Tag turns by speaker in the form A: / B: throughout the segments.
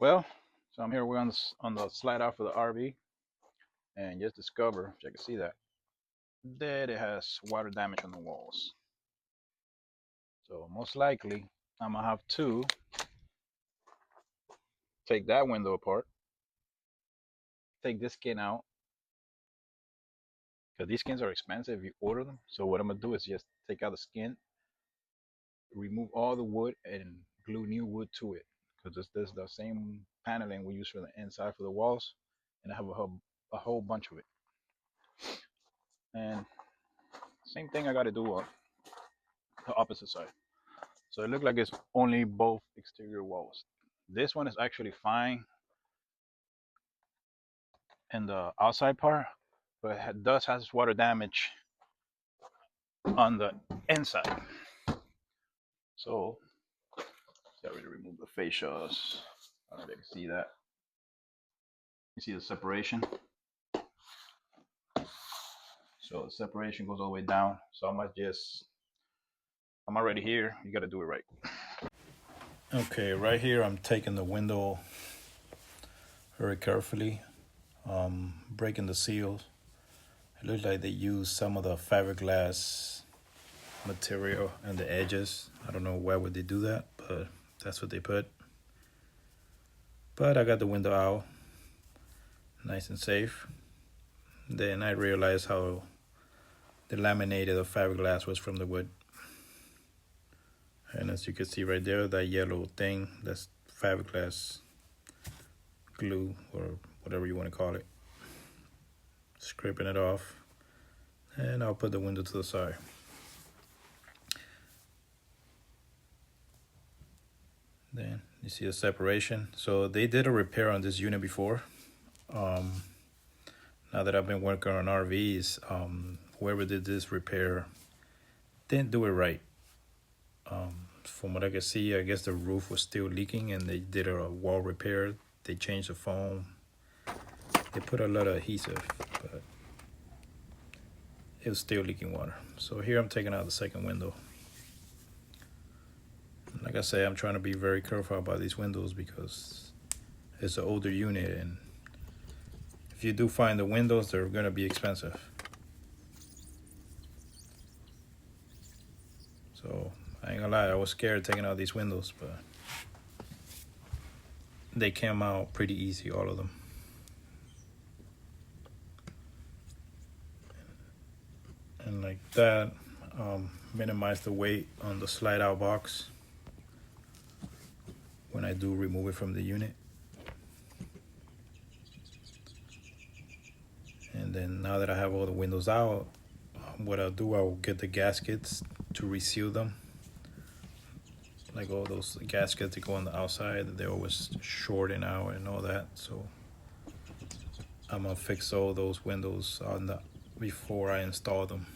A: Well, so I'm here. We're on the slide out for the RV, and just discover, if you can see that it has water damage on the walls. So most likely, I'm gonna have to take that window apart, take this skin out, because these skins are expensive if you order them. So what I'm gonna do is just take out the skin, remove all the wood, and glue new wood to it. Because this is the same paneling we use for the inside for the walls, and I have a whole bunch of it. And same thing I got to do on the opposite side. So it looks like it's only both exterior walls. This one is actually fine in the outside part, but it does has water damage on the inside. So I already removed the fascias. I don't know if you can see that. You see the separation. So the separation goes all the way down. So I'm already here. You got to do it right. Okay, right here I'm taking the window very carefully, breaking the seals. It looks like they use some of the fiberglass material and the edges. I don't know why would they do that, but that's what they put. But I got the window out, nice and safe. Then I realized how the laminated of fiberglass was from the wood. And as you can see right there, that yellow thing, that's fiberglass glue or whatever you want to call it. Scraping it off, and I'll put the window to the side. Then you see the separation. So they did a repair on this unit before. Now that I've been working on RVs, whoever did this repair didn't do it right. From what I can see, I guess the roof was still leaking and they did a wall repair. They changed the foam. They put a lot of adhesive, but it was still leaking water. So here I'm taking out the second window. Like I say, I'm trying to be very careful about these windows because it's an older unit, and if you do find the windows, they're gonna be expensive. So I ain't gonna lie, I was scared taking out these windows, but they came out pretty easy, all of them. And like that, minimize the weight on the slide out box when I do remove it from the unit. And then now that I have all the windows out, what I'll do, I'll get the gaskets to reseal them. Like all those gaskets that go on the outside, they're always shorting out and all that. So I'm gonna fix all those windows on the before I install them.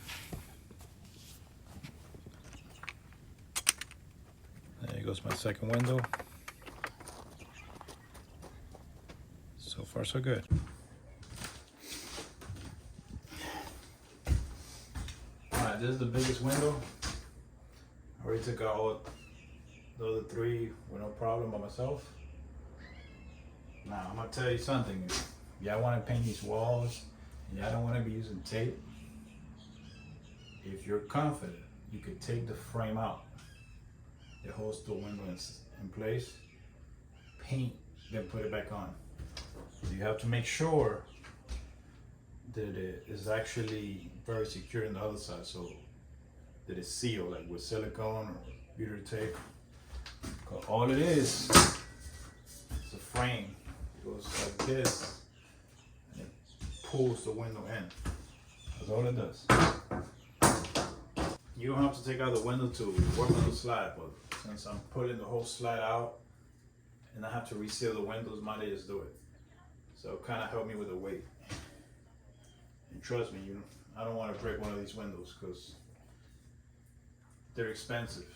A: There goes my second window. So far so good. Alright, this is the biggest window. I already took out all the other three with no problem by myself. Now I'm gonna tell you something. If y'all wanna paint these walls and y'all don't wanna be using tape, if you're confident, you could take the frame out. It holds the window in place, paint, then put it back on. So you have to make sure that it is actually very secure in the other side, so that it's sealed, like with silicone or beauty tape. All it is a frame. It goes like this, and it pulls the window in. That's all it does. You don't have to take out the window to work on the slide, but since I'm pulling the whole slide out and I have to reseal the windows, might just do it. So it kind of helped me with the weight. And trust me, I don't want to break one of these windows because they're expensive,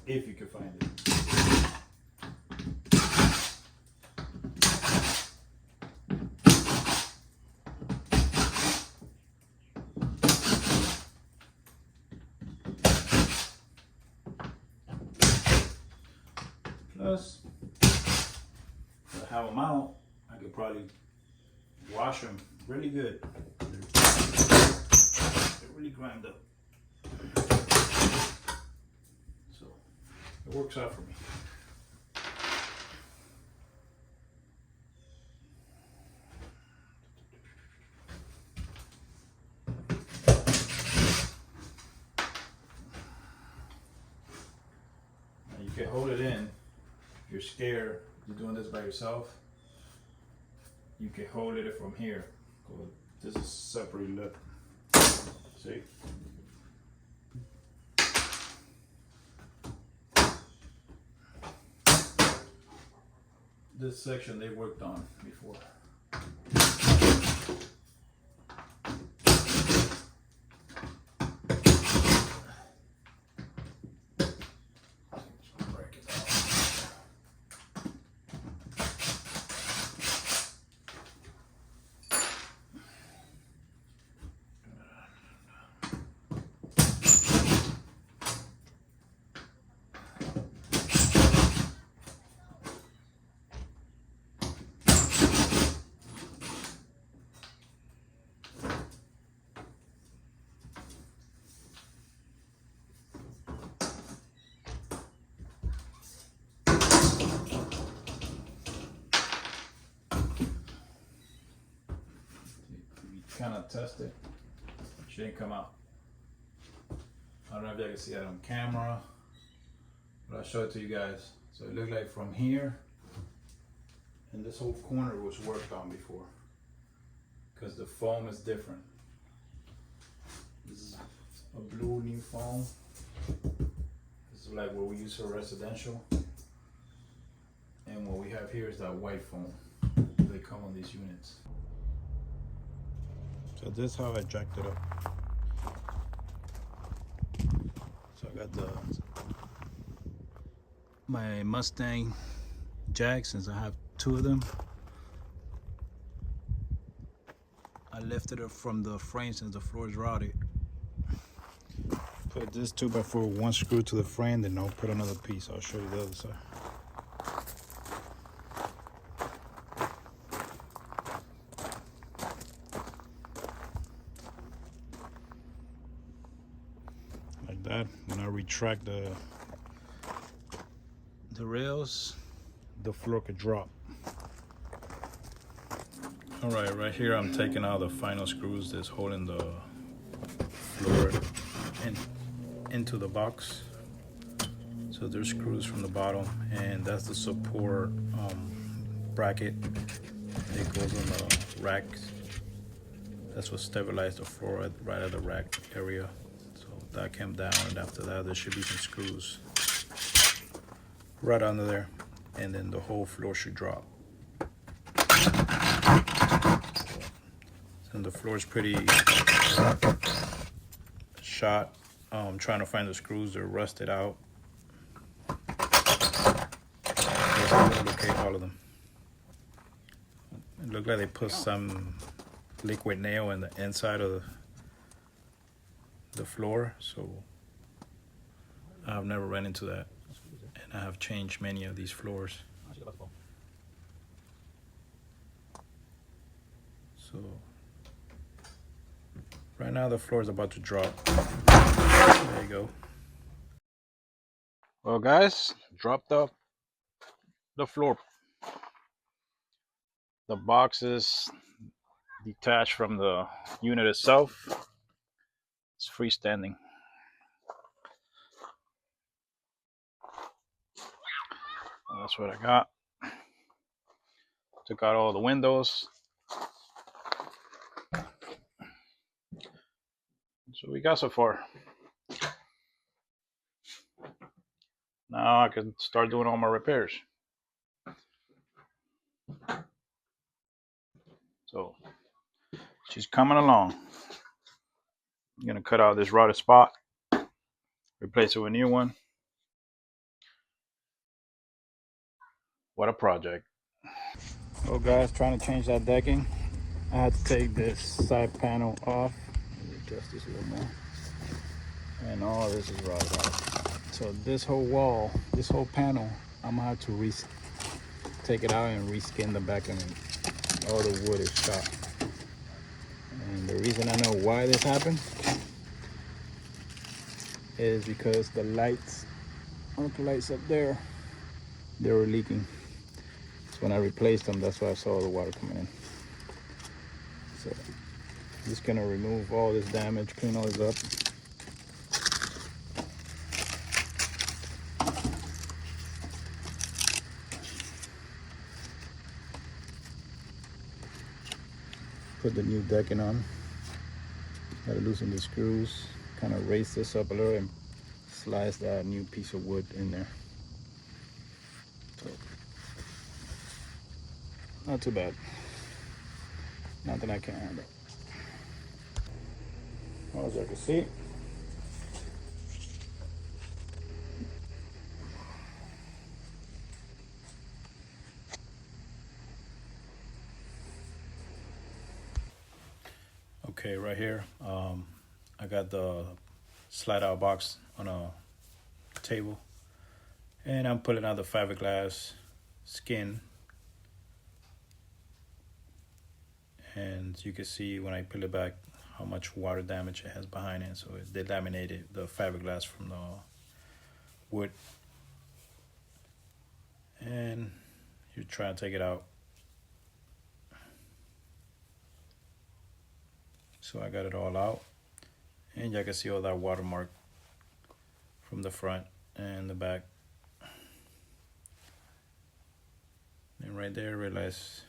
A: if you can find it. Plus, have them out, I could probably wash them really good. They're really grind up. So it works out for me. Now you can hold it in. If you're scared, you're doing this by yourself, you can hold it from here. This is separate lip. See? This section they worked on before. Kind of test it. She didn't come out. I don't know if you can see that on camera, but I'll show it to you guys. So it looked like from here, and this whole corner was worked on before, because the foam is different. This is a blue new foam. This is like what we use for residential, and what we have here is that white foam. They come on these units. So this is how I jacked it up. So I got my Mustang jack, since I have two of them. I lifted it from the frame since the floor is rotted. Put this 2x4 one screw to the frame, then I'll put another piece. I'll show you the other side. Like that. When I retract the rails, the floor could drop. All right here I'm taking out the final screws that's holding the floor into the box. So there's screws from the bottom, and that's the support bracket that goes on the rack. That's what stabilized the floor right at the rack area. So that came down, and after that there should be some screws right under there, and then the whole floor should drop. And the floor is pretty shot. I'm trying to find the screws. They're rusted out. Locate all of them. It looked like they put some liquid nail in the inside of the floor, so I've never run into that, and I have changed many of these floors. So right now the floor is about to drop. There you go. Well guys, dropped up the floor. The box is detached from the unit itself. It's freestanding. That's what I got. Took out all the windows. So we got so far. Now I can start doing all my repairs. So she's coming along. I'm gonna cut out this rotted spot, replace it with a new one. What a project. Oh guys, trying to change that decking. I had to take this side panel off. Let me adjust this a little more. And all this is rotted out. So this whole wall, this whole panel, I'm gonna have to take it out and reskin the back, and all the wood is shot. And the reason I know why this happened is because the lights, arc lights up there, they were leaking. So when I replaced them, that's why I saw the water coming in. So I'm just gonna remove all this damage, clean all this up. Put the new decking on. Gotta loosen the screws, kind of raise this up a little and slice that new piece of wood in there. So, not too bad. Nothing I can't handle. Well, as I can see, okay, right here, I got the slide out box on a table, and I'm pulling out the fiberglass skin, and you can see when I peel it back how much water damage it has behind it. So it delaminated the fiberglass from the wood, and you try to take it out. So I got it all out, and you can see all that watermark from the front and the back. And right there, I realize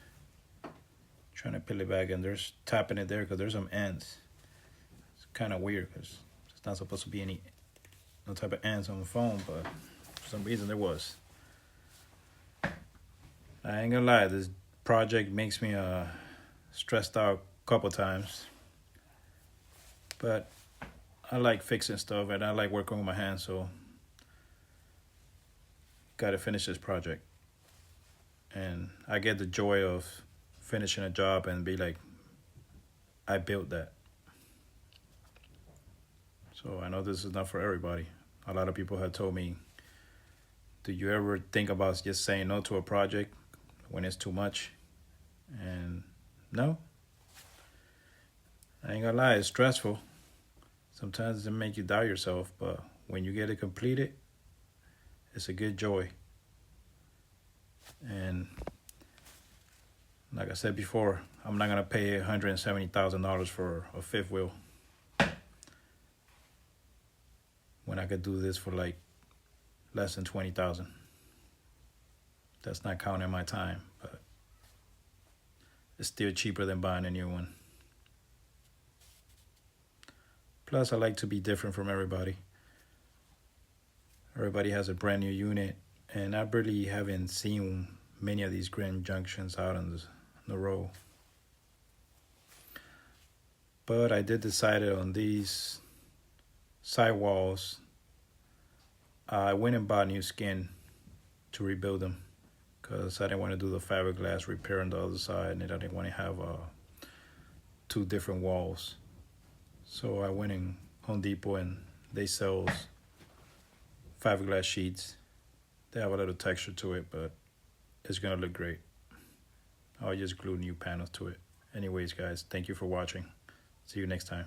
A: trying to peel it back, and there's tapping it there because there's some ants. It's kind of weird because it's not supposed to be no type of ants on the phone, but for some reason there was. I ain't gonna lie, this project makes me stressed out a couple times, but I like fixing stuff and I like working with my hands, so gotta finish this project. And I get the joy of finishing a job and be like, I built that. So I know this is not for everybody. A lot of people have told me, do you ever think about just saying no to a project when it's too much? And no, I ain't gonna lie, it's stressful. Sometimes it make you doubt yourself, but when you get it completed, it's a good joy. And like I said before, I'm not gonna pay $170,000 for a fifth wheel when I could do this for like less than $20,000. That's not counting my time, but it's still cheaper than buying a new one. Plus, I like to be different from everybody. Everybody has a brand new unit, and I really haven't seen many of these grand junctions out on the road. But I did decide on these sidewalls. I went and bought new skin to rebuild them because I didn't want to do the fiberglass repair on the other side, and I didn't want to have two different walls. So I went in Home Depot, and they sell fiberglass sheets. They have a little texture to it, but it's gonna look great. I'll just glue new panels to it. Anyways, guys, thank you for watching. See you next time.